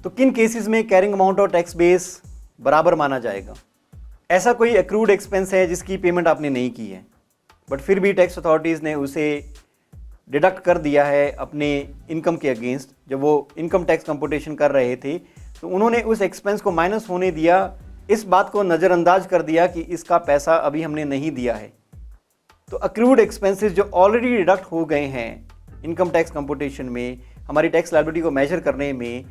तो किन केसेस में कैरिंग अमाउंट और टैक्स बेस बराबर माना जाएगा? ऐसा कोई एक्रूड एक्सपेंस है जिसकी पेमेंट आपने नहीं की है बट फिर भी टैक्स अथॉरिटीज़ ने उसे डिडक्ट कर दिया है अपने इनकम के अगेंस्ट। जब वो इनकम टैक्स कंप्यूटेशन कर रहे थे तो उन्होंने उस एक्सपेंस को माइनस होने दिया, इस बात को नज़रअंदाज कर दिया कि इसका पैसा अभी हमने नहीं दिया है। तो एक्रूड एक्सपेंसेस जो ऑलरेडी डिडक्ट हो गए हैं इनकम टैक्स कंप्यूटेशन में, हमारी टैक्स लायबिलिटी को मेजर करने में,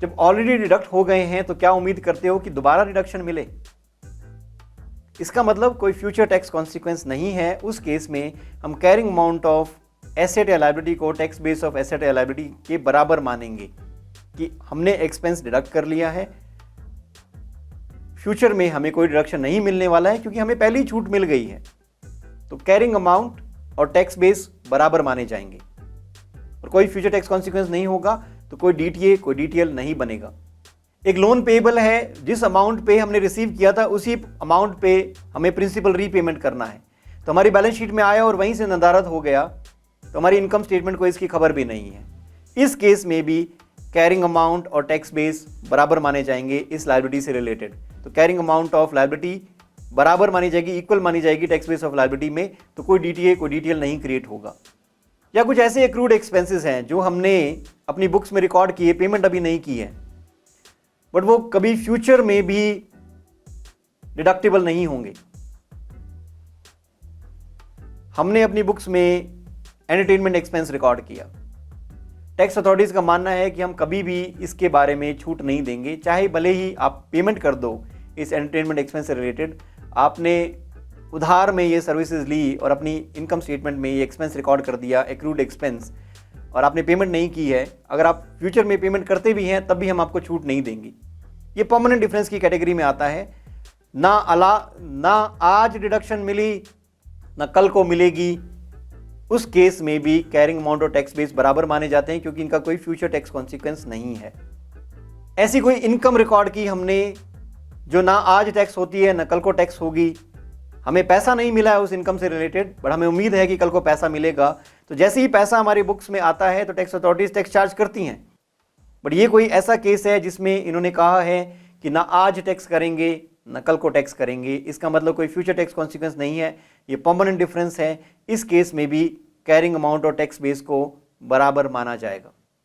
जब ऑलरेडी डिडक्ट हो गए हैं तो क्या उम्मीद करते हो कि दोबारा डिडक्शन मिले? इसका मतलब कोई फ्यूचर टैक्स कॉन्सिक्वेंस नहीं है। उस केस में हम कैरिंग अमाउंट ऑफ एसेट या लायबिलिटी को टैक्स बेस ऑफ एसेट या लायबिलिटी के बराबर मानेंगे कि हमने एक्सपेंस डिडक्ट कर लिया है, फ्यूचर में हमें कोई डिडक्शन नहीं मिलने वाला है क्योंकि हमें पहले ही छूट मिल गई है। तो कैरिंग अमाउंट और टैक्स बेस बराबर माने जाएंगे और कोई फ्यूचर टैक्स कॉन्सिक्वेंस नहीं होगा, तो कोई डीटीए कोई डीटीएल नहीं बनेगा। एक लोन पेएबल है, जिस अमाउंट पे हमने रिसीव किया था उसी अमाउंट पे हमें प्रिंसिपल रीपेमेंट करना है, तो हमारी बैलेंस शीट में आया और वहीं से नदारद हो गया, तो हमारी इनकम स्टेटमेंट को इसकी खबर भी नहीं है। इस केस में भी कैरिंग अमाउंट और टैक्स बेस बराबर माने जाएंगे इस लायबिलिटी से रिलेटेड। तो कैरिंग अमाउंट ऑफ लायबिलिटी बराबर मानी जाएगी, इक्वल मानी जाएगी टैक्स बेस ऑफ लायबिलिटी में, तो कोई डीटीए कोई डीटीएल नहीं क्रिएट होगा। या कुछ ऐसे एक्रूड एक्सपेंसेस हैं जो हमने अपनी बुक्स में रिकॉर्ड किए, पेमेंट अभी नहीं की है बट वो कभी फ्यूचर में भी डिडक्टेबल नहीं होंगे। हमने अपनी बुक्स में एंटरटेनमेंट एक्सपेंस रिकॉर्ड किया, टैक्स अथॉरिटीज का मानना है कि हम कभी भी इसके बारे में छूट नहीं देंगे, चाहे भले ही आप पेमेंट कर दो इस एंटरटेनमेंट एक्सपेंस से रिलेटेड। आपने उधार में ये सर्विसेज ली और अपनी इनकम स्टेटमेंट में ये एक्सपेंस रिकॉर्ड कर दिया एक्रूड एक्सपेंस, और आपने पेमेंट नहीं की है, अगर आप फ्यूचर में पेमेंट करते भी हैं तब भी हम आपको छूट नहीं देंगे। ये परमानेंट डिफरेंस की कैटेगरी में आता है। ना आज डिडक्शन मिली ना कल को मिलेगी, उस केस में भी कैरिंग अमाउंट और टैक्स बेस बराबर माने जाते हैं क्योंकि इनका कोई फ्यूचर टैक्स कॉन्सिक्वेंस नहीं है। ऐसी कोई इनकम रिकॉर्ड की हमने जो ना आज टैक्स होती है ना कल को टैक्स होगी, हमें पैसा नहीं मिला है उस इनकम से रिलेटेड बट हमें उम्मीद है कि कल को पैसा मिलेगा, तो जैसे ही पैसा हमारी बुक्स में आता है तो टैक्स अथॉरिटीज टैक्स चार्ज करती हैं। बट ये कोई ऐसा केस है जिसमें इन्होंने कहा है कि ना आज टैक्स करेंगे ना कल को टैक्स करेंगे, इसका मतलब कोई फ्यूचर टैक्स कॉन्सिक्वेंस नहीं है, ये परमानेंट डिफरेंस है। इस केस में भी कैरिंग अमाउंट और टैक्स बेस को बराबर माना जाएगा।